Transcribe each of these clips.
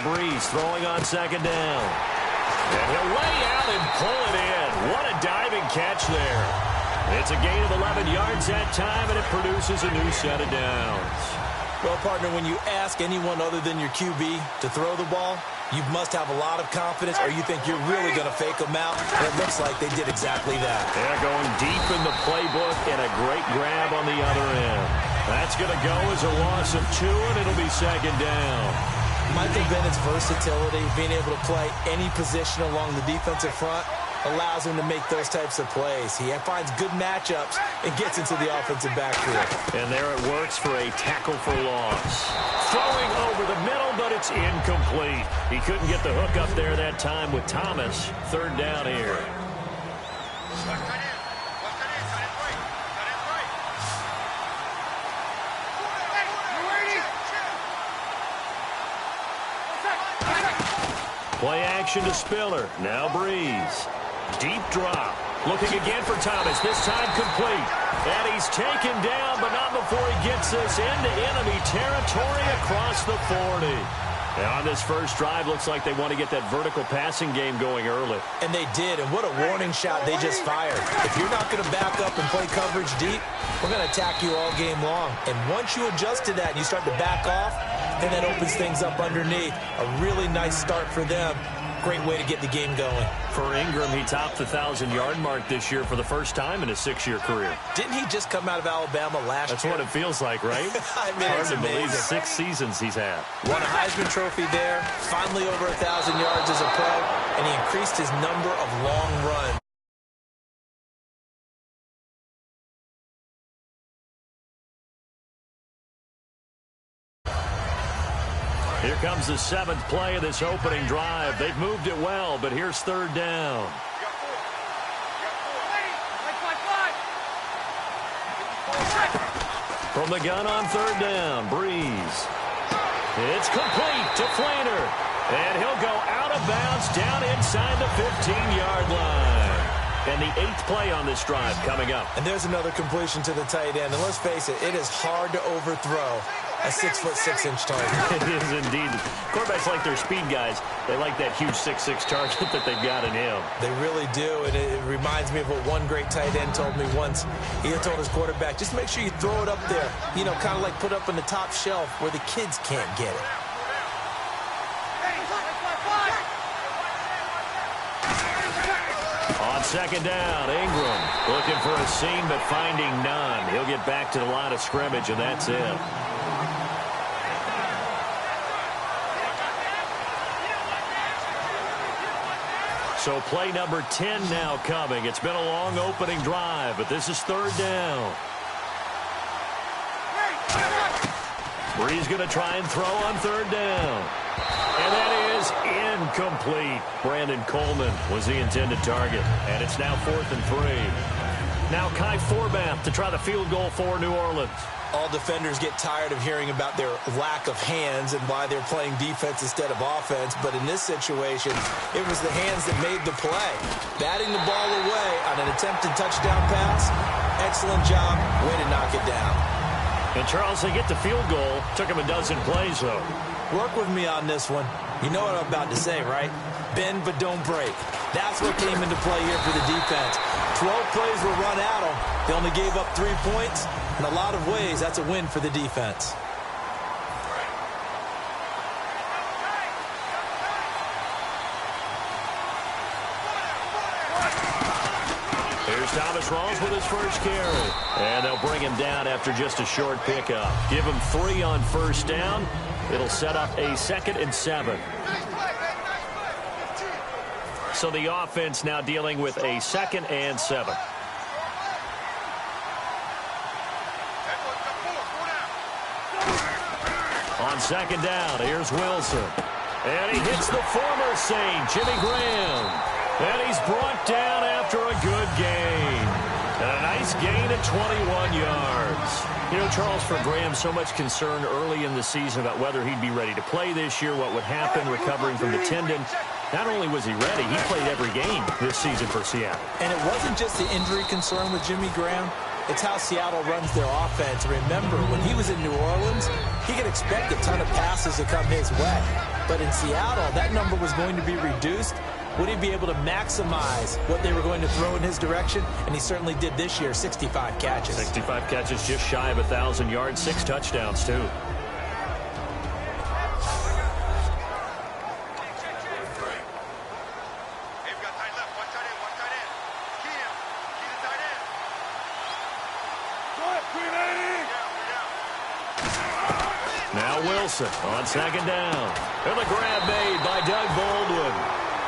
Breeze throwing on second down. And he'll lay out and pull it in. What a diving catch there. It's a gain of 11 yards that time, and it produces a new set of downs. Well, partner, when you ask anyone other than your QB to throw the ball, you must have a lot of confidence, or you think you're really going to fake them out. And it looks like they did exactly that. They're going deep in the playbook, and a great grab on the other end. That's going to go as a loss of 2, and it'll be second down. Michael Bennett's versatility, being able to play any position along the defensive front, allows him to make those types of plays. He finds good matchups and gets into the offensive backfield. And there it works for a tackle for loss. Throwing over the middle, but it's incomplete. He couldn't get the hook up there that time with Thomas. Third down here. Play action to Spiller. Now Breeze. Deep drop. Looking again for Thomas. This time complete. And he's taken down, but not before he gets this into enemy territory across the 40. And on this first drive, looks like they want to get that vertical passing game going early. And they did, and what a warning shot they just fired. If you're not going to back up and play coverage deep, we're going to attack you all game long. And once you adjust to that and you start to back off, then that opens things up underneath. A really nice start for them. Great way to get the game going. For Ingram, he topped the 1,000-yard mark this year for the first time in his 6-year career. Didn't he just come out of Alabama last year? That's what it feels like, right? I mean, hard to believe 6 seasons he's had. Won a Heisman Trophy there, finally over 1,000 yards as a pro, and he increased his number of long runs. Here comes the 7th play of this opening drive. They've moved it well, but here's third down. From the gun on third down, Breeze. It's complete to Flainer. And he'll go out of bounds down inside the 15-yard line. And the 8th play on this drive coming up. And there's another completion to the tight end. And let's face it, it is hard to overthrow a 6'6" target. It is indeed. Quarterbacks like their speed guys. They like that huge 6'6" target that they've got in him. They really do, and it reminds me of what one great tight end told me once. He had told his quarterback, just make sure you throw it up there, you know, kind of like put up on the top shelf where the kids can't get it. On second down, Ingram looking for a seam but finding none. He'll get back to the line of scrimmage, and that's it. So play number 10 now coming. It's been a long opening drive, but this is third down. Breeze going to try and throw on third down. And that is incomplete. Brandon Coleman was the intended target. And it's now 4th and 3. Now Kai Forbath to try the field goal for New Orleans. All defenders get tired of hearing about their lack of hands and why they're playing defense instead of offense. But in this situation, it was the hands that made the play. Batting the ball away on an attempted touchdown pass. Excellent job. Way to knock it down. And Charles, they get the field goal. Took him a dozen plays, though. Work with me on this one. You know what I'm about to say, right? Bend but don't break. That's what came into play here for the defense. 12 plays were run at them. They only gave up 3 points. In a lot of ways, that's a win for the defense. Here's Thomas Rawls with his first carry. And they'll bring him down after just a short pickup. Give him 3 on first down. It'll set up a 2nd and 7. So the offense now dealing with a 2nd and 7. On second down, here's Wilson. And he hits the former Saint, Jimmy Graham. And he's brought down after a good gain. And a nice gain of 21 yards. You know, Charles, for Graham, so much concern early in the season about whether he'd be ready to play this year, what would happen recovering from the tendon. Not only was he ready, he played every game this season for Seattle. And it wasn't just the injury concern with Jimmy Graham. It's how Seattle runs their offense. Remember, when he was in New Orleans, he could expect a ton of passes to come his way. But in Seattle, that number was going to be reduced. Would he be able to maximize what they were going to throw in his direction? And he certainly did this year, 65 catches. 65 catches, just shy of 1,000 yards, 6 touchdowns, too. Now Wilson on second down. And the grab made by Doug Baldwin.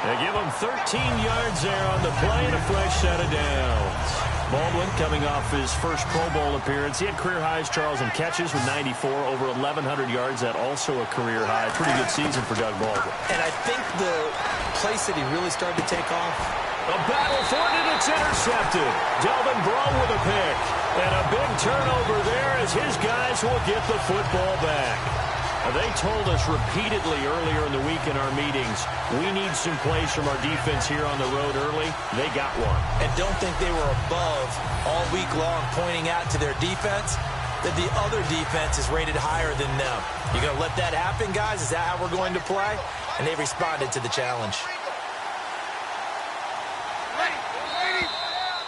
They give him 13 yards there on the play and a fresh set of downs. Baldwin coming off his first Pro Bowl appearance. He had career highs, Charles, in catches with 94, over 1,100 yards. That also a career high. Pretty good season for Doug Baldwin. And I think the place that he really started to take off. A battle for it, and it's intercepted. Delvin Breaux with a pick. And a big turnover there as his guys will get the football back. They told us repeatedly earlier in the week in our meetings, we need some plays from our defense here on the road early. They got one. And don't think they were above all week long pointing out to their defense that the other defense is rated higher than them. You going to let that happen, guys? Is that how we're going to play? And they responded to the challenge.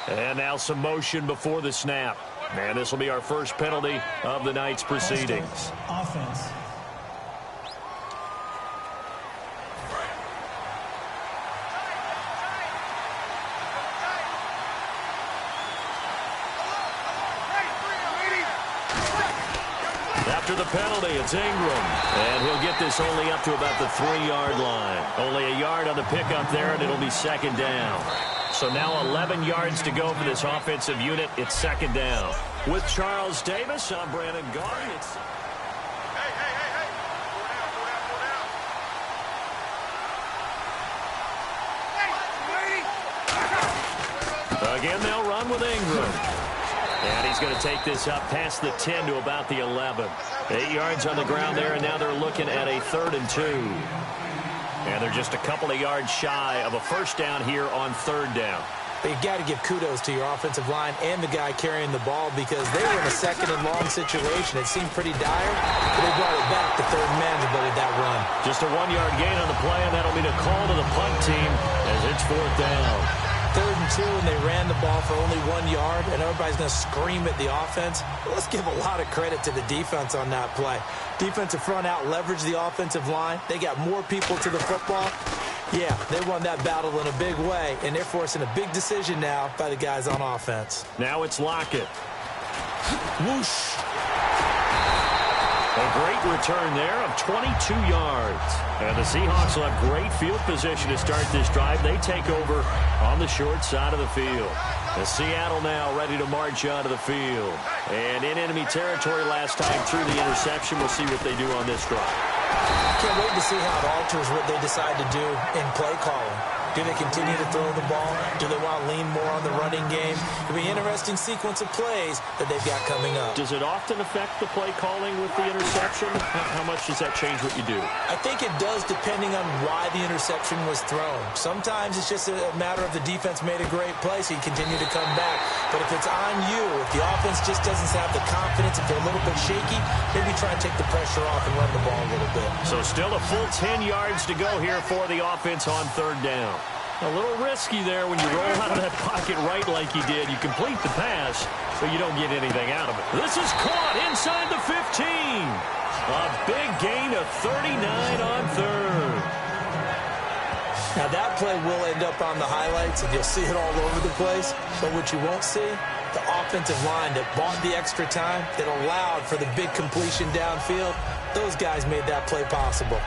And now some motion before the snap. And this will be our first penalty of the night's proceedings. Offense. After the penalty, it's Ingram. And he'll get this only up to about the 3-yard line. Only a yard on the pickup there, and it'll be second down. So now 11 yards to go for this offensive unit. It's second down. With Charles Davis, I'm Brandon Gaudin. Again, they'll run with Ingram. And he's going to take this up past the 10 to about the 11. 8 yards on the ground there, and now they're looking at a 3rd and 2. And they're just a couple of yards shy of a first down here on 3rd down. But you got to give kudos to your offensive line and the guy carrying the ball because they were in a 2nd and long situation. It seemed pretty dire, but they brought it back to 3rd and manageable with that run. Just a 1-yard gain on the play, and that'll be the call to the punt team as it's 4th down. 3rd and 2, and they ran the ball for only 1 yard, and everybody's going to scream at the offense. Well, let's give a lot of credit to the defense on that play. Defensive front out leveraged the offensive line. They got more people to the football. Yeah, they won that battle in a big way, and they're forcing a big decision now by the guys on offense. Now it's Lockett. Whoosh. A great return there of 22 yards. And the Seahawks will have great field position to start this drive. They take over on the short side of the field. The Seattle now ready to march onto the field. And in enemy territory last time through the interception. We'll see what they do on this drive. Can't wait to see how it alters what they decide to do in play calling. Do they continue to throw the ball? Do they want to lean more on the running game? It'll be an interesting sequence of plays that they've got coming up. Does it often affect the play calling with the interception? How much does that change what you do? I think it does depending on why the interception was thrown. Sometimes it's just a matter of the defense made a great play, so you continue to come back. But if it's on you, if the offense just doesn't have the confidence, if they're a little bit shaky, maybe try and take the pressure off and run the ball a little bit. So still a full 10 yards to go here for the offense on 3rd down. A little risky there when you roll out of that pocket right like you did. You complete the pass, but you don't get anything out of it. This is caught inside the 15. A big gain of 39 on 3rd. Now that play will end up on the highlights, and you'll see it all over the place. But what you won't see, the offensive line that bought the extra time, that allowed for the big completion downfield, those guys made that play possible.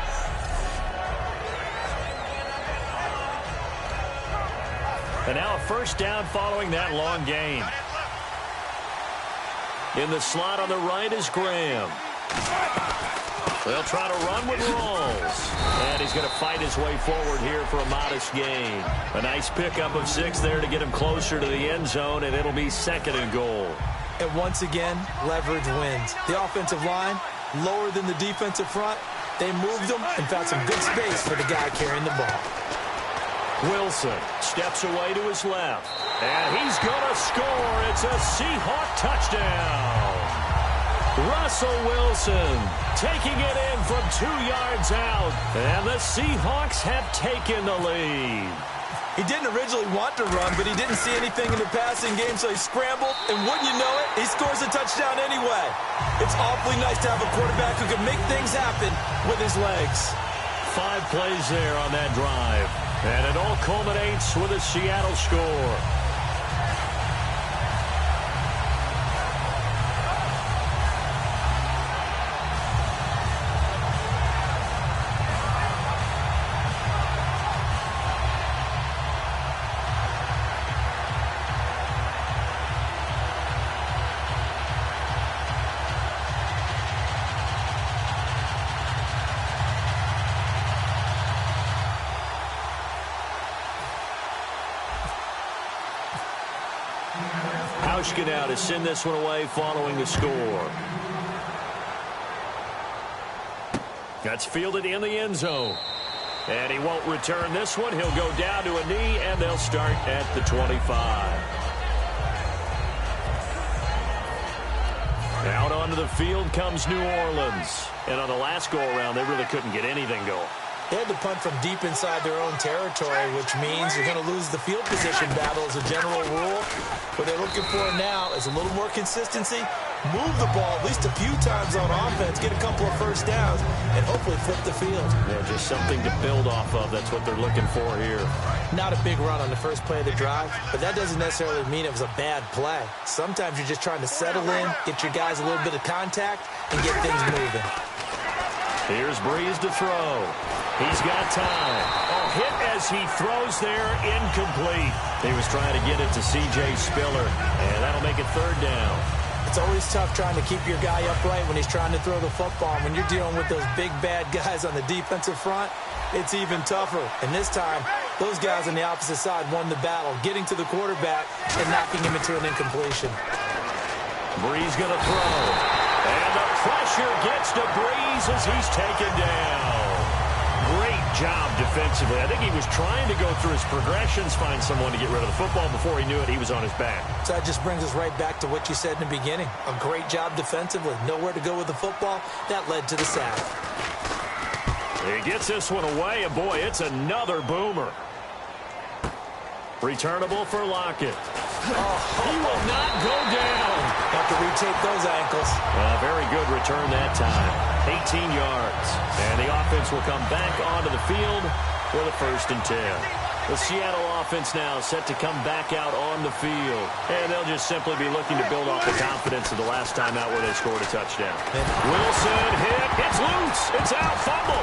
And now a first down following that long gain. In the slot on the right is Graham. They'll try to run with Rawls. And he's going to fight his way forward here for a modest gain. A nice pickup of 6 there to get him closer to the end zone, and it'll be 2nd and goal. And once again, leverage wins. The offensive line, lower than the defensive front. They moved them and found some good space for the guy carrying the ball. Wilson steps away to his left. And he's going to score. It's a Seahawk touchdown. Russell Wilson taking it in from 2 yards out. And the Seahawks have taken the lead. He didn't originally want to run, but he didn't see anything in the passing game, so he scrambled, and wouldn't you know it, he scores a touchdown anyway. It's awfully nice to have a quarterback who can make things happen with his legs. 5 plays there on that drive, and it all culminates with a Seattle score. Now to send this one away following the score. That's fielded in the end zone. And he won't return this one. He'll go down to a knee, and they'll start at the 25. Out onto the field comes New Orleans. And on the last go-around, they really couldn't get anything going. They had to punt from deep inside their own territory, which means you're going to lose the field position battle as a general rule. What they're looking for now is a little more consistency, move the ball at least a few times on offense, get a couple of first downs, and hopefully flip the field. Yeah, just something to build off of. That's what they're looking for here. Not a big run on the first play of the drive, but that doesn't necessarily mean it was a bad play. Sometimes you're just trying to settle in, get your guys a little bit of contact, and get things moving. Here's Breeze to throw. He's got time. Oh, hit as he throws there, incomplete. He was trying to get it to C.J. Spiller, and that'll make it third down. It's always tough trying to keep your guy upright when he's trying to throw the football. When you're dealing with those big, bad guys on the defensive front, it's even tougher. And this time, those guys on the opposite side won the battle, getting to the quarterback and knocking him into an incompletion. Breeze going to throw. And the pressure gets to Breeze as he's taken down. Great job defensively. I think he was trying to go through his progressions, find someone to get rid of the football. Before he knew it, he was on his back. So that just brings us right back to what you said in the beginning. A great job defensively. Nowhere to go with the football. That led to the sack. He gets this one away, and boy, it's another boomer. Returnable for Lockett. He will not go down. Have to retake those ankles. Very good return that time. 18 yards. And the offense will come back onto the field with a 1st and 10. The Seattle offense now set to come back out on the field. And they'll just simply be looking to build off the confidence of the last time out where they scored a touchdown. Wilson hit. It's loose. It's out. Fumble.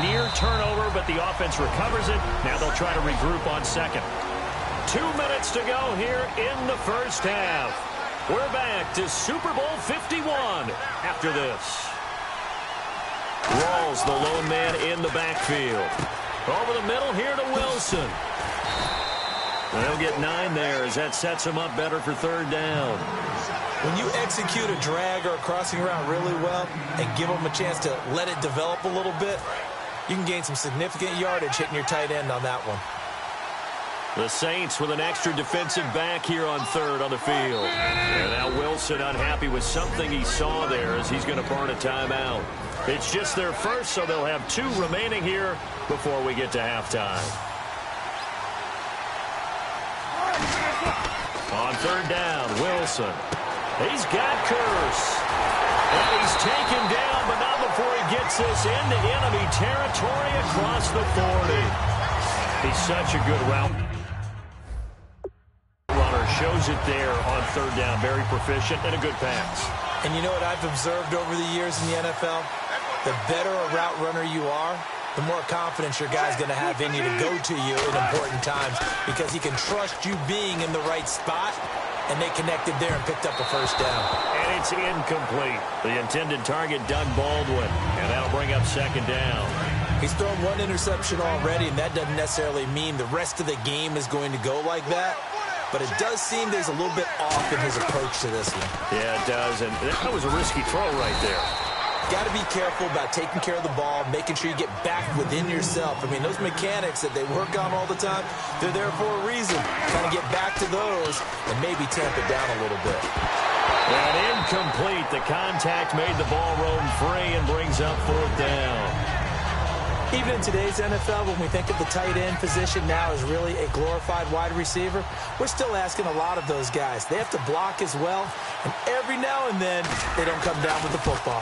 Near turnover, but the offense recovers it. Now they'll try to regroup on second. 2 minutes to go here in the first half. We're back to Super Bowl 51 after this. Rawls, the lone man in the backfield. Over the middle here to Wilson. They'll get 9 there as that sets him up better for third down. When you execute a drag or a crossing route really well and give them a chance to let it develop a little bit, you can gain some significant yardage hitting your tight end on that one. The Saints with an extra defensive back here on third on the field. And now Wilson unhappy with something he saw there as he's going to burn a timeout. It's just their first, so they'll have 2 remaining here before we get to halftime. On third down, Wilson. He's got Curse. And he's taken down, but not before he gets this into enemy territory across the 40. He's such a good route runner. Shows it there on third down. Very proficient and a good pass. And you know what I've observed over the years in the NFL? The better a route runner you are, the more confidence your guy's going to have in you to go to you in important times because he can trust you being in the right spot. And they connected there and picked up a first down. And it's incomplete. The intended target, Doug Baldwin. And that'll bring up second down. He's thrown 1 interception already, and that doesn't necessarily mean the rest of the game is going to go like that. But it does seem there's a little bit off in his approach to this one. Yeah, it does. And that was a risky throw right there. Got to be careful about taking care of the ball, making sure you get back within yourself. I mean, those mechanics that they work on all the time, they're there for a reason. Kind of get back to those and maybe tamp it down a little bit. And incomplete. The contact made the ball roam free and brings up fourth down. Even in today's NFL, when we think of the tight end position now as really a glorified wide receiver, we're still asking a lot of those guys. They have to block as well, and every now and then they don't come down with the football.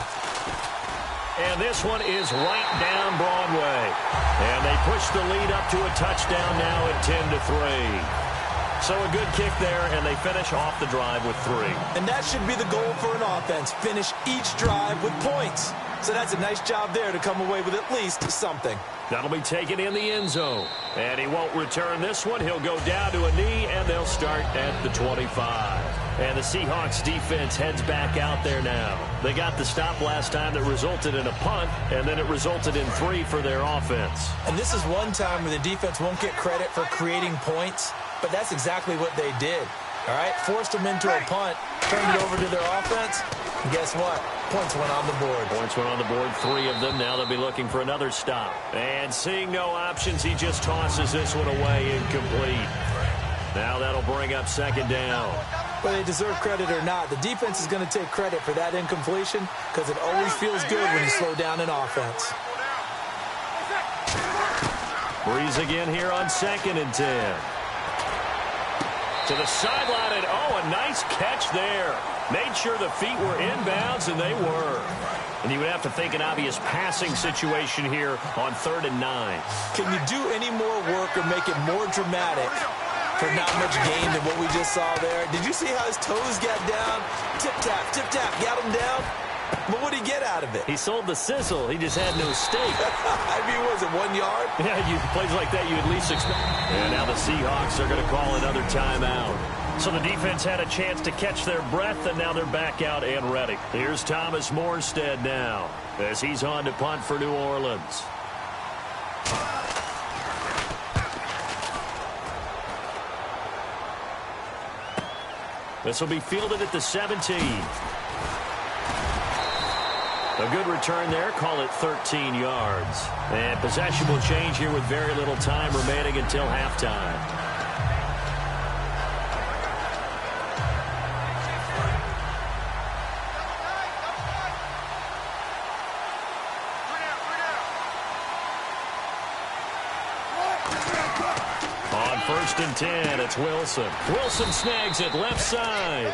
And this one is right down Broadway. And they push the lead up to a touchdown now at 10-3. So a good kick there, and they finish off the drive with 3. And that should be the goal for an offense, finish each drive with points. So that's a nice job there to come away with at least something. That'll be taken in the end zone. And he won't return this one. He'll go down to a knee, and they'll start at the 25. And the Seahawks defense heads back out there now. They got the stop last time that resulted in a punt, and then it resulted in 3 for their offense. And this is one time where the defense won't get credit for creating points, but that's exactly what they did. All right, forced them into a punt, turned it over to their offense, and guess what? Points went on the board. Points went on the board, 3 of them. Now they'll be looking for another stop. And seeing no options, he just tosses this one away, incomplete. Now that'll bring up second down. Whether they deserve credit or not, the defense is going to take credit for that incompletion because it always feels good when you slow down an offense. Breeze again here on 2nd and 10. To the sideline, and a nice catch there. Made sure the feet were inbounds, and they were. And you would have to think an obvious passing situation here on 3rd and 9. Can you do any more work or make it more dramatic for not much gain than what we just saw there? Did you see how his toes got down? Tip-tap, got him down. But what did he get out of it? He sold the sizzle. He just had no steak. I mean, was it 1 yard? Yeah, plays like that you at least expect. And now the Seahawks are going to call another timeout. So the defense had a chance to catch their breath, and now they're back out and ready. Here's Thomas Morstead now as he's on to punt for New Orleans. This will be fielded at the 17. A good return there. Call it 13 yards. And possession will change here with very little time remaining until halftime. On 1st and 10, it's Wilson. Wilson snags it left side.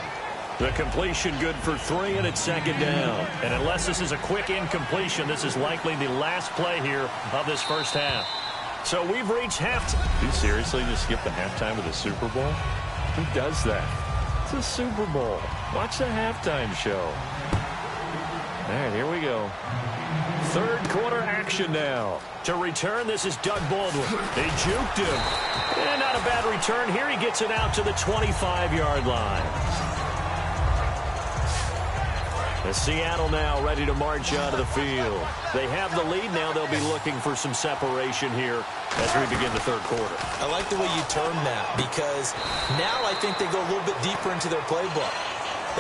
The completion good for 3, and it's 2nd down. And unless this is a quick incompletion, this is likely the last play here of this first half. So we've reached halftime. You seriously just skip the halftime of the Super Bowl? Who does that? It's a Super Bowl. Watch the halftime show. All right, here we go. 3rd quarter action now. To return, this is Doug Baldwin. They juked him. And not a bad return here. He gets it out to the 25-yard line. And Seattle now ready to march onto the field. They have the lead now. They'll be looking for some separation here as we begin the 3rd quarter. I like the way you termed that because now I think they go a little bit deeper into their playbook.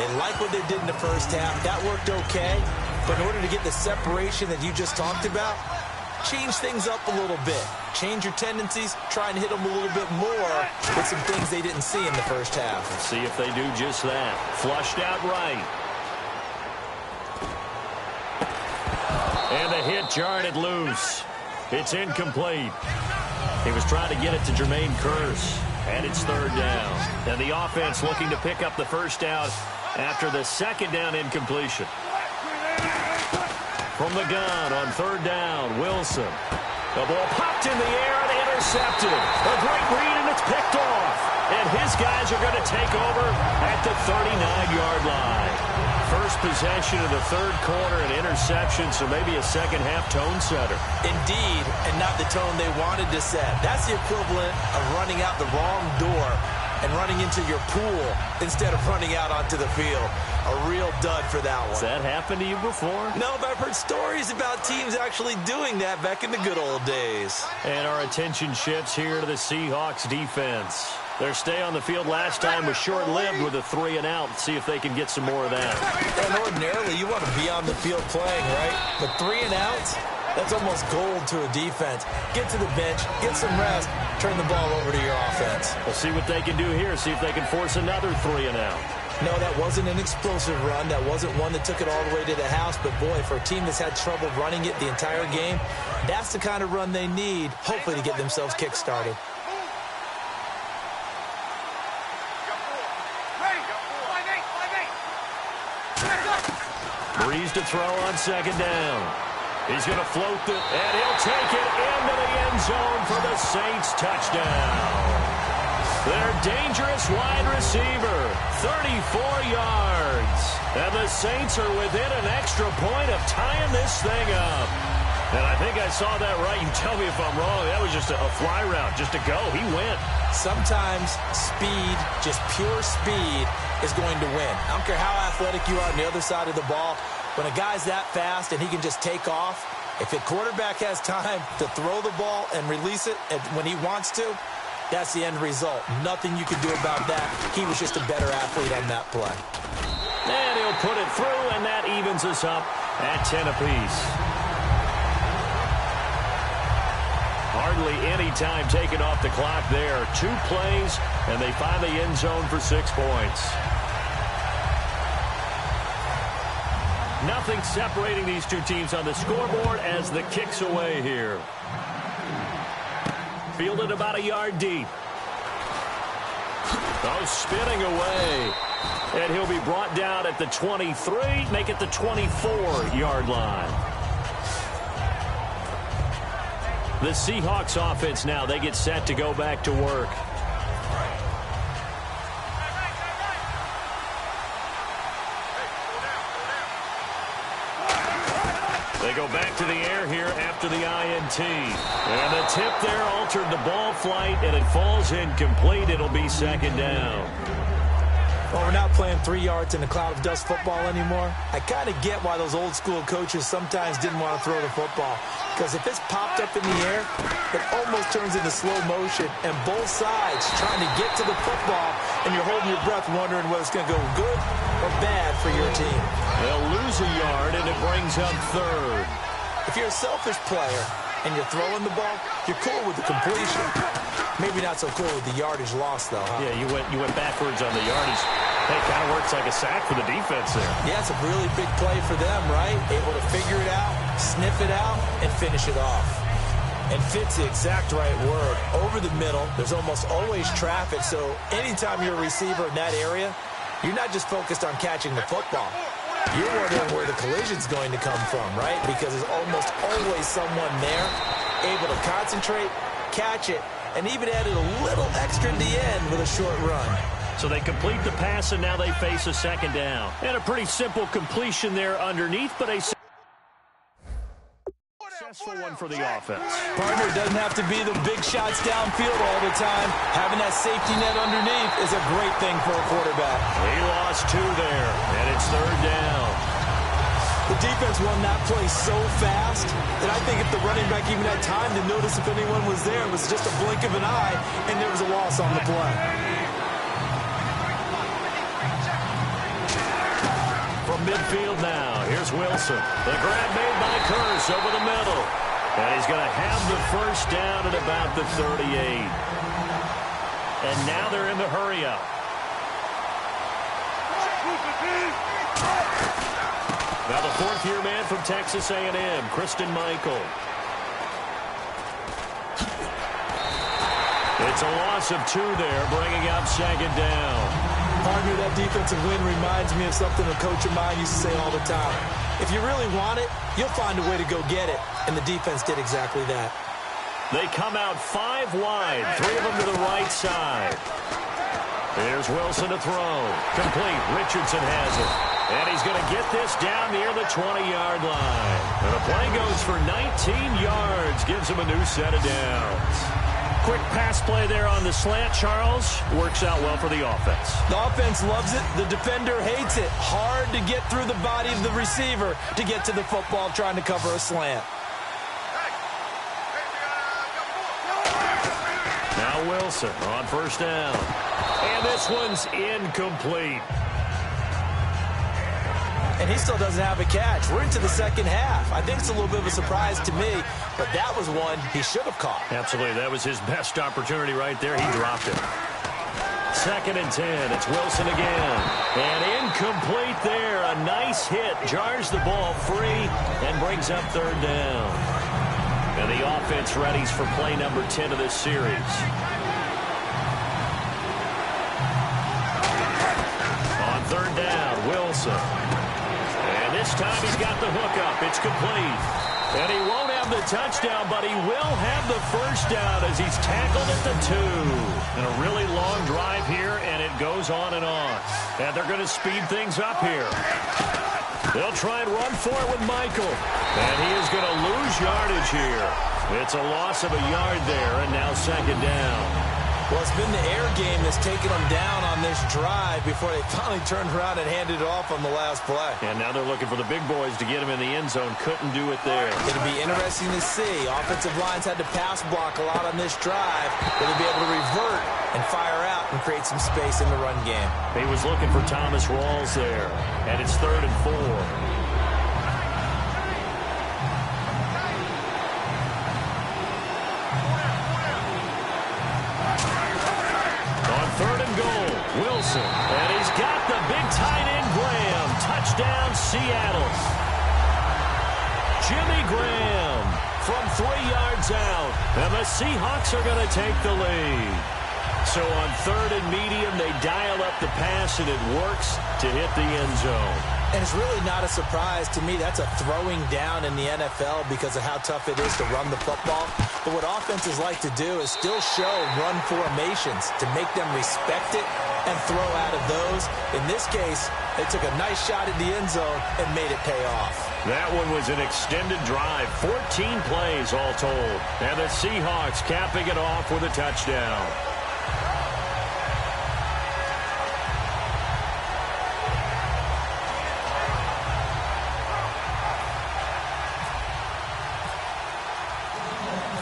They like what they did in the first half. That worked okay. But in order to get the separation that you just talked about, change things up a little bit. Change your tendencies. Try and hit them a little bit more with some things they didn't see in the first half. Let's see if they do just that. Flushed out right. And the hit jarred it loose. It's incomplete. He was trying to get it to Jermaine Kearse. And it's 3rd down. And the offense looking to pick up the first down after the 2nd down incompletion. From the gun on 3rd down, Wilson. The ball popped in the air and intercepted. A great read, and it's picked off. And his guys are going to take over at the 39-yard line. First possession of the 3rd quarter, an interception, so maybe a second-half tone setter. Indeed, and not the tone they wanted to set. That's the equivalent of running out the wrong door and running into your pool instead of running out onto the field. A real dud for that one. Has that happened to you before? No, but I've heard stories about teams actually doing that back in the good old days. And our attention shifts here to the Seahawks defense. Their stay on the field last time was short-lived with a 3-and-out. See if they can get some more of that. And ordinarily, you want to be on the field playing, right? But 3-and-outs, that's almost gold to a defense. Get to the bench, get some rest, turn the ball over to your offense. We'll see what they can do here. See if they can force another 3-and-out. No, that wasn't an explosive run. That wasn't one that took it all the way to the house. But, boy, for a team that's had trouble running it the entire game, that's the kind of run they need, hopefully, to get themselves kick-started. Breeze to throw on second down. He's going to float it, and he'll take it into the end zone for the Saints touchdown. Their dangerous wide receiver, 34 yards. And the Saints are within an extra point of tying this thing up. And I think I saw that right. You tell me if I'm wrong. That was just a fly route, just to go. He went. Sometimes speed, just pure speed, is going to win. I don't care how athletic you are on the other side of the ball. When a guy's that fast and he can just take off, if a quarterback has time to throw the ball and release it when he wants to, that's the end result. Nothing you can do about that. He was just a better athlete on that play. And he'll put it through, and that evens us up at 10 apiece. Hardly any time taken off the clock there. 2 plays, and they find the end zone for 6 points. Nothing separating these two teams on the scoreboard as the kick's away here. Fielded about a yard deep. Oh, spinning away. And he'll be brought down at the 23, make it the 24-yard line. The Seahawks offense now, they get set to go back to work. They go back to the air here after the INT. And the tip there altered the ball flight, and it falls incomplete. It'll be second down. Well, we're not playing 3 yards in a cloud of dust football anymore. I kind of get why those old school coaches sometimes didn't want to throw the football. Because if it's popped up in the air, it almost turns into slow motion. And both sides trying to get to the football, and you're holding your breath wondering whether it's going to go good or bad for your team. They'll lose a yard, and it brings up third. If you're a selfish player and you're throwing the ball, you're cool with the completion. Maybe not so cool with the yardage loss, though, huh? Yeah, you went backwards on the yardage. Hey, kind of works like a sack for the defense there. Yeah, it's a really big play for them, right? Able to figure it out, sniff it out, and finish it off. And fit's the exact right word. Over the middle, there's almost always traffic, so anytime you're a receiver in that area, you're not just focused on catching the football. You're wondering where the collision's going to come from, right? Because there's almost always someone there able to concentrate, catch it, and even added a little extra in the end with a short run. So they complete the pass, and now they face a second down. And a pretty simple completion there underneath, but a successful one for the offense. Partner, doesn't have to be the big shots downfield all the time. Having that safety net underneath is a great thing for a quarterback. He lost 2 there, and it's third down. The defense won that play so fast that I think if the running back even had time to notice if anyone was there, it was just a blink of an eye, and there was a loss on the play. From midfield now, here's Wilson. The grab made by Curse over the middle. And he's going to have the first down at about the 38. And now they're in the hurry-up. Now the 4th-year man from Texas A&M, Christine Michael. It's a loss of 2 there, bringing up second down. Partner, that defensive win reminds me of something a coach of mine used to say all the time. If you really want it, you'll find a way to go get it. And the defense did exactly that. They come out 5 wide, 3 of them to the right side. Here's Wilson to throw. Complete. Richardson has it. And he's going to get this down near the 20-yard line. And the play goes for 19 yards. Gives him a new set of downs. Quick pass play there on the slant, Charles. Works out well for the offense. The offense loves it. The defender hates it. Hard to get through the body of the receiver to get to the football trying to cover a slant. Now Now Wilson on first down. And this one's incomplete. And he still doesn't have a catch. We're into the second half. I think it's a little bit of a surprise to me, but that was one he should have caught. Absolutely. That was his best opportunity right there. He dropped it. 2nd and 10. It's Wilson again. And incomplete there. A nice hit. Jars the ball free and brings up 3rd down. And the offense readies for play number 10 of this series. On 3rd down, Wilson. And this time he's got the hookup. It's complete. And he won't have the touchdown, but he will have the first down as he's tackled at the 2. And a really long drive here, and it goes on and on. And they're going to speed things up here. They'll try and run for it with Michael. And he is going to lose yardage here. It's a loss of a yard there, and now 2nd down. Well, it's been the air game that's taken them down on this drive before they finally turned around and handed it off on the last play. And now they're looking for the big boys to get him in the end zone. Couldn't do it there. It'll be interesting to see. Offensive lines had to pass block a lot on this drive. Will they be able to revert and fire out and create some space in the run game? He was looking for Thomas Rawls there. And it's 3rd and 4. Wilson, and he's got the big tight end Graham. Touchdown, Seattle. Jimmy Graham from 3 yards out, and the Seahawks are going to take the lead. So on 3rd and medium, they dial up the pass, and it works to hit the end zone. And it's really not a surprise to me. That's a throwing down in the NFL because of how tough it is to run the football. But what offenses like to do is still show run formations to make them respect it and throw out of those. In this case, they took a nice shot at the end zone and made it pay off. That one was an extended drive, 14 plays all told. And the Seahawks capping it off with a touchdown.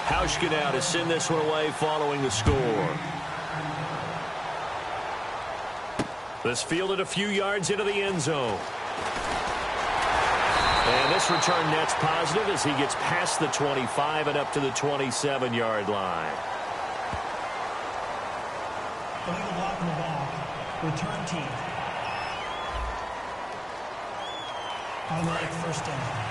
Hauschka now to send this one away following the score. This fielded a few yards into the end zone. And this return net's positive as he gets past the 25 and up to the 27-yard line. Illegal block in the back. Return team. Automatic first down.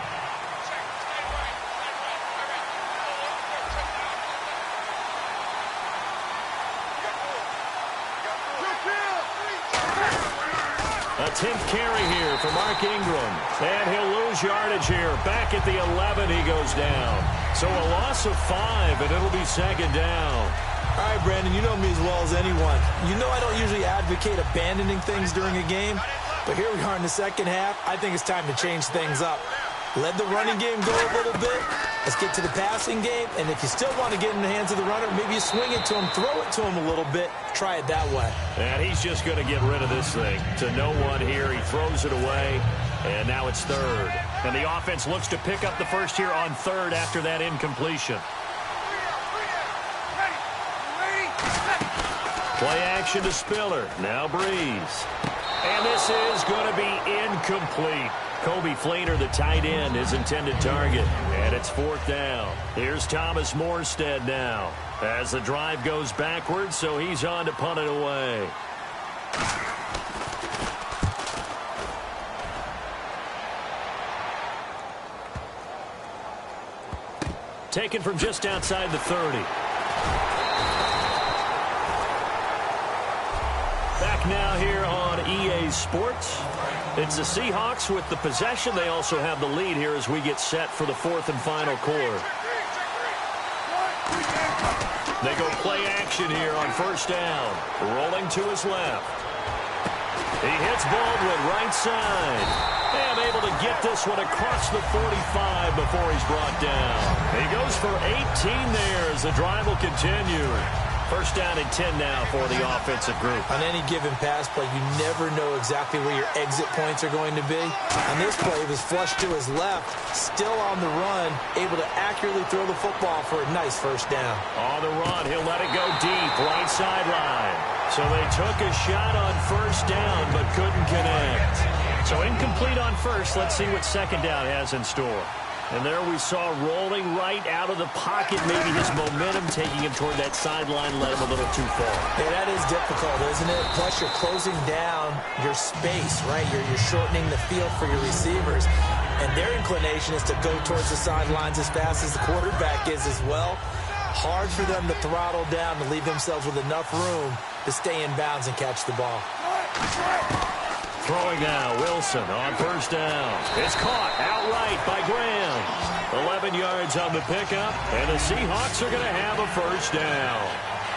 A 10th carry here for Mark Ingram. And he'll lose yardage here. Back at the 11, he goes down. So a loss of 5, and it'll be 2nd down. All right, Brandon, you know me as well as anyone. You know I don't usually advocate abandoning things during a game, but here we are in the second half. I think it's time to change things up. Let the running game go a little bit. Let's get to the passing game, and if you still want to get in the hands of the runner, maybe you swing it to him, throw it to him a little bit, try it that way. And he's just going to get rid of this thing to no one here. He throws it away, and now it's 3rd. And the offense looks to pick up the first here on 3rd after that incompletion. Play action to Spiller. Now Breeze. And this is going to be incomplete. Kobe Fleener, the tight end, his intended target. And it's 4th down. Here's Thomas Morstead now as the drive goes backwards, so he's on to punt it away. Taken from just outside the 30. Back now here on EA Sports. It's the Seahawks with the possession. They also have the lead here as we get set for the 4th and final quarter. They go play action here on first down. Rolling to his left. He hits Baldwin right side. And able to get this one across the 45 before he's brought down. He goes for 18 there as the drive will continue. First down and 10 now for the offensive group. On any given pass play, you never know exactly where your exit points are going to be. On this play, he was flushed to his left, still on the run, able to accurately throw the football for a nice first down. On the run, he'll let it go deep, right sideline. So they took a shot on first down, but couldn't connect. So incomplete on first. Let's see what second down has in store. And there we saw rolling right out of the pocket. Maybe his momentum taking him toward that sideline led him a little too far. Yeah, that is difficult, isn't it? Plus, you're closing down your space, right? You're shortening the field for your receivers. And their inclination is to go towards the sidelines as fast as the quarterback is as well. Hard for them to throttle down to leave themselves with enough room to stay in bounds and catch the ball. Throwing now, Wilson on first down. It's caught outright by Graham. 11 yards on the pickup, and the Seahawks are going to have a first down.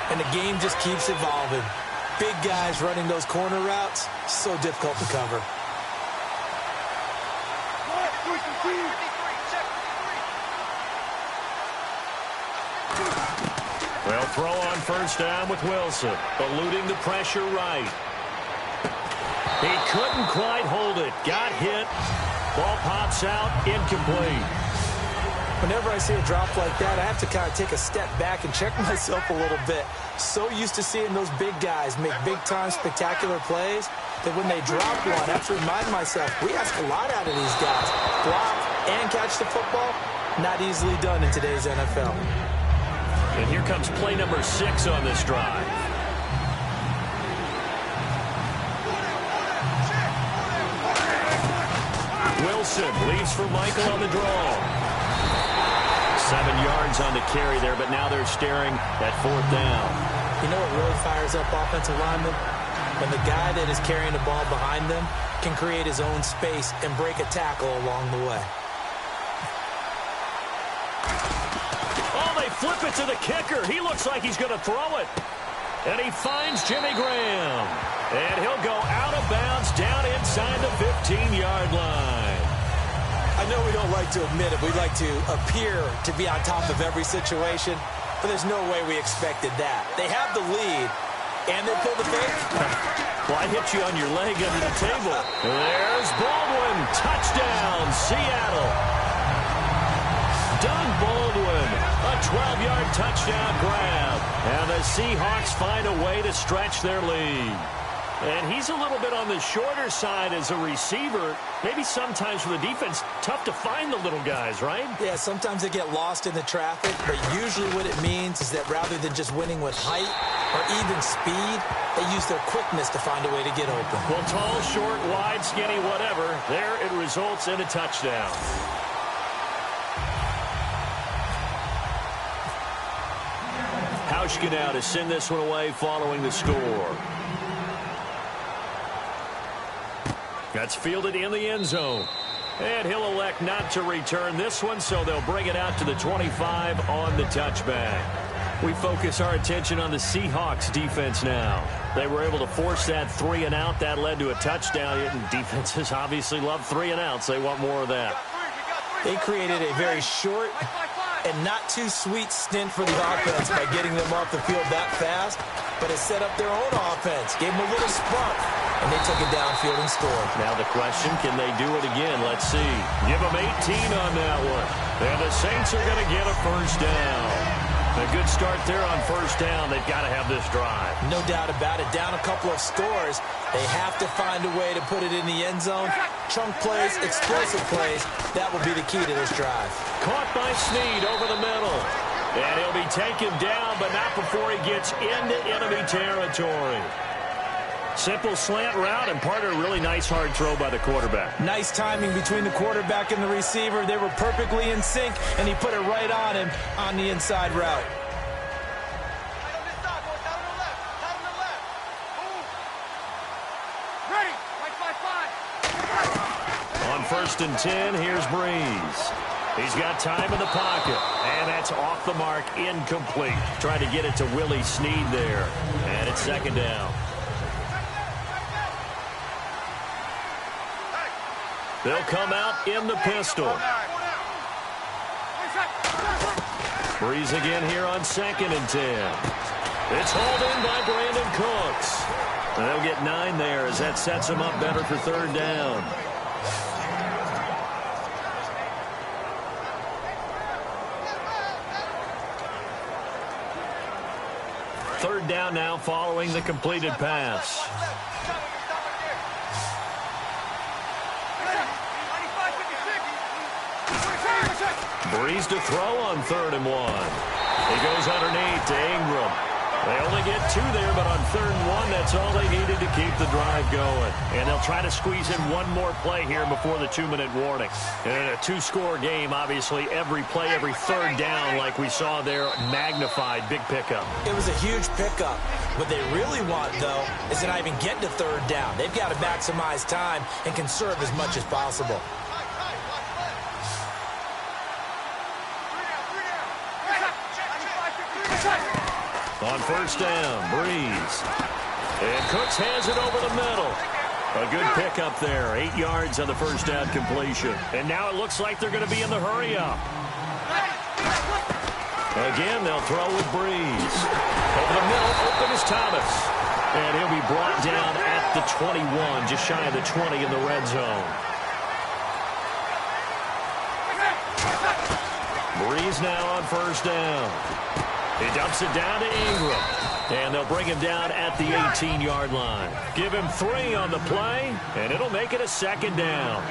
And the game just keeps evolving. Big guys running those corner routes, so difficult to cover. Well, throw on first down with Wilson, eluding the pressure right. He couldn't quite hold it. Got hit. Ball pops out. Incomplete. Whenever I see a drop like that, I have to kind of take a step back and check myself a little bit. So used to seeing those big guys make big-time spectacular plays that when they drop one, I have to remind myself, we ask a lot out of these guys. Block and catch the football, not easily done in today's NFL. And here comes play number 6 on this drive. Wilson leaves for Michael on the draw. 7 yards on the carry there, but now they're staring at fourth down. You know what really fires up offensive linemen? When the guy that is carrying the ball behind them can create his own space and break a tackle along the way. Oh, they flip it to the kicker. He looks like he's going to throw it. And he finds Jimmy Graham. And he'll go out of bounds down inside the 15-yard line. I know we don't like to admit it. We like to appear to be on top of every situation, but there's no way we expected that. They have the lead, and they pull the fake. Well, I hit you on your leg under the table. There's Baldwin. Touchdown, Seattle. Doug Baldwin, a 12-yard touchdown grab. And the Seahawks find a way to stretch their lead. And he's a little bit on the shorter side as a receiver. Maybe sometimes for the defense, tough to find the little guys, right? Yeah, sometimes they get lost in the traffic, but usually what it means is that rather than just winning with height or even speed, they use their quickness to find a way to get open. Well, tall, short, wide, skinny, whatever, there it results in a touchdown. Hauschka now to send this one away following the score. That's fielded in the end zone. And he'll elect not to return this one, so they'll bring it out to the 25 on the touchback. We focus our attention on the Seahawks defense now. They were able to force that 3 and out. That led to a touchdown. And defenses obviously love 3 and outs. They want more of that. They created a very short and not too sweet stint for the offense by getting them off the field that fast, but it set up their own offense, gave them a little spark, and they took it downfield and scored. Now the question, can they do it again? Let's see. Give them 18 on that one. And the Saints are going to get a first down. A good start there on first down. They've got to have this drive. No doubt about it. Down a couple of scores. They have to find a way to put it in the end zone. Chunk plays, explosive plays. That will be the key to this drive. Caught by Snead over the middle. And he'll be taken down, but not before he gets into enemy territory. Simple slant route, and part of a really nice hard throw by the quarterback. Nice timing between the quarterback and the receiver. They were perfectly in sync, and he put it right on him on the inside route. On 1st and 10, here's Breeze. He's got time in the pocket, and that's off the mark, incomplete. Trying to get it to Willie Snead there, and it's 2nd down. They'll come out in the pistol. Breeze again here on 2nd and 10. It's hauled in by Brandon Cooks. And they'll get 9 there as that sets them up better for third down. Third down now following the completed pass. Breeze to throw on 3rd and 1. He goes underneath to Ingram. They only get 2 there, but on 3rd and 1, that's all they needed to keep the drive going. And they'll try to squeeze in one more play here before the 2-minute warning. And in a 2-score game, obviously, every play, every third down, like we saw there, magnified, big pickup. It was a huge pickup. What they really want, though, is to not even get to 3rd down. They've got to maximize time and conserve as much as possible. On 1st down, Breeze. And Cooks has it over the middle. A good pickup there. 8 yards on the 1st down completion. And now it looks like they're going to be in the hurry-up. Again, they'll throw with Breeze. Over the middle, open is Thomas. And he'll be brought down at the 21, just shy of the 20 in the red zone. Breeze now on 1st down. He dumps it down to Ingram. And they'll bring him down at the 18-yard line. Give him 3 on the play, and it'll make it a 2nd down.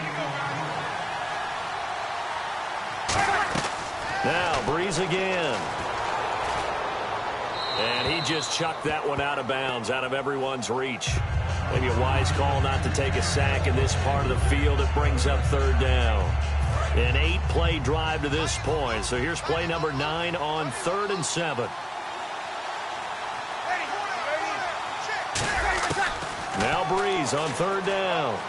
Now, Breeze again. And he just chucked that one out of bounds, out of everyone's reach. Maybe a wise call not to take a sack in this part of the field. It brings up 3rd down. An 8-play drive to this point. So here's play number 9 on 3rd and 7. Now Breeze on 3rd down.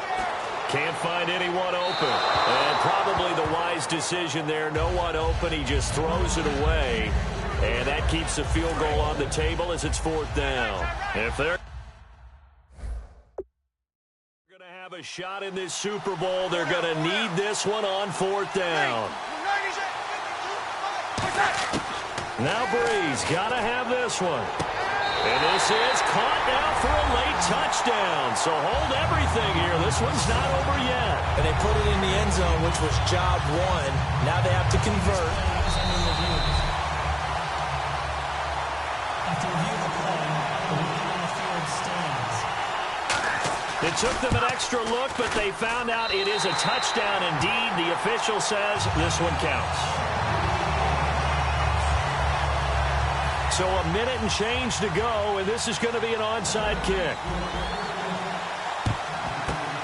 Can't find anyone open. And probably the wise decision there. No one open. He just throws it away. And that keeps the field goal on the table as it's 4th down. If they're a shot in this Super Bowl, they're going to need this one on 4th down. Now Breeze got to have this one. And this is caught now for a late touchdown. So hold everything here. This one's not over yet. And they put it in the end zone, which was job 1. Now they have to convert. After review of the play, the lead on the field stands. It took them an extra look, but they found out it is a touchdown indeed. The official says this one counts. So a minute and change to go, and this is going to be an onside kick.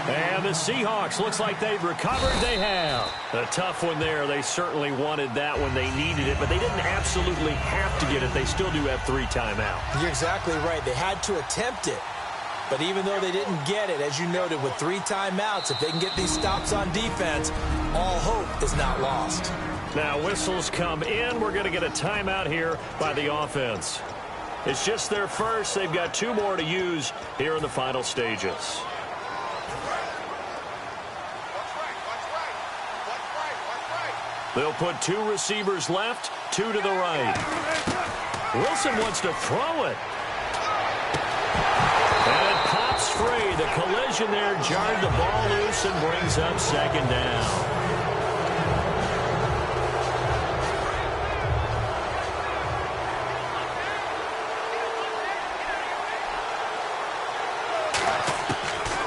And the Seahawks looks like they've recovered. They have. A tough one there. They certainly wanted that when they needed it, but they didn't absolutely have to get it. They still do have 3 timeouts. You're exactly right. They had to attempt it. But even though they didn't get it, as you noted, with 3 timeouts, if they can get these stops on defense, all hope is not lost. Now whistles come in. We're going to get a timeout here by the offense. It's just their first. They've got 2 more to use here in the final stages. They'll put 2 receivers left, 2 to the right. Wilson wants to throw it. And it pops free. The collision there jarred the ball loose and brings up 2nd down.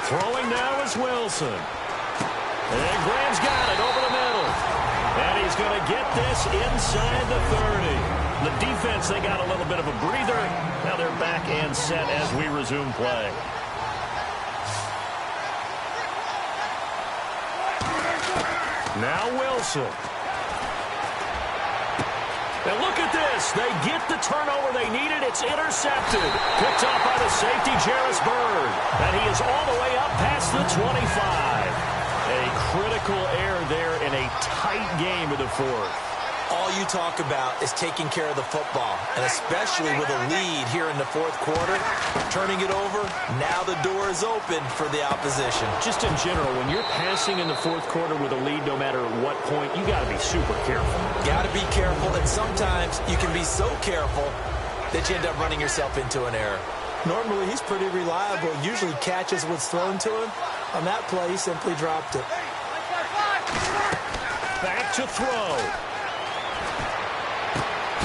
Throwing now is Wilson. And Graham's got it over the middle. And he's going to get this inside the 30. The defense, they got a little bit of a breather. Now they're back and set as we resume play. Now Wilson. And look at this. They get the turnover they needed. It's intercepted. Picked off by the safety, Jarvis Bird. And he is all the way up past the 25. A critical error there in a tight game of the 4th. All you talk about is taking care of the football, and especially with a lead here in the 4th quarter, turning it over, now the door is open for the opposition. Just in general, when you're passing in the 4th quarter with a lead, no matter what point, you got to be super careful. Got to be careful, and sometimes you can be so careful that you end up running yourself into an error. Normally, he's pretty reliable. Usually catches what's thrown to him. On that play, he simply dropped it. Back to throw.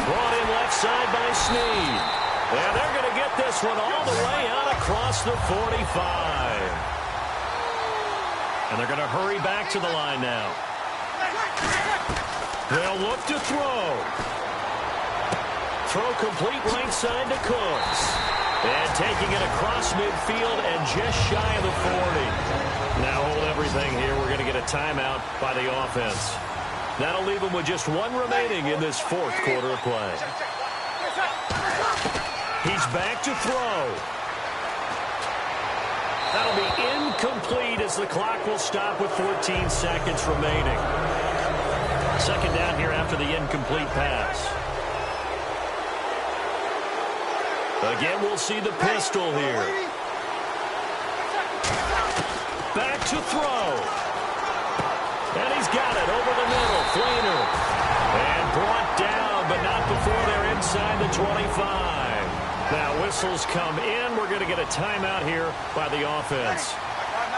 Brought in left side by Snead. And they're going to get this one all the way out across the 45. And they're going to hurry back to the line now. They'll look to throw. Throw complete right side to Cooks. And taking it across midfield and just shy of the 40. Now hold everything here. We're going to get a timeout by the offense. That'll leave them with just one remaining in this fourth quarter of play. He's back to throw. That'll be incomplete as the clock will stop with 14 seconds remaining. Second down here after the incomplete pass. Again, we'll see the pistol here. Back to throw. And he's got it over the middle. Fleener. And brought down, but not before they're inside the 25. Now whistles come in. We're going to get a timeout here by the offense.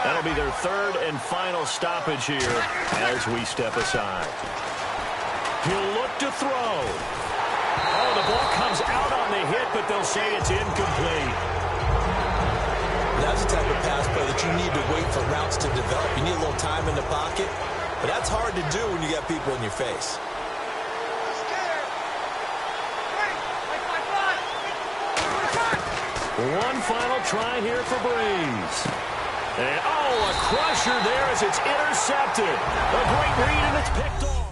That'll be their third and final stoppage here as we step aside. He'll look to throw. Oh, the ball comes out on the hit, but they'll say it's incomplete. That's the type of pass play that you need to wait for routes to develop. You need a little time in the pocket, but that's hard to do when you got people in your face. One final try here for Breeze. And, oh, a crusher there as it's intercepted. A great read, and it's picked off.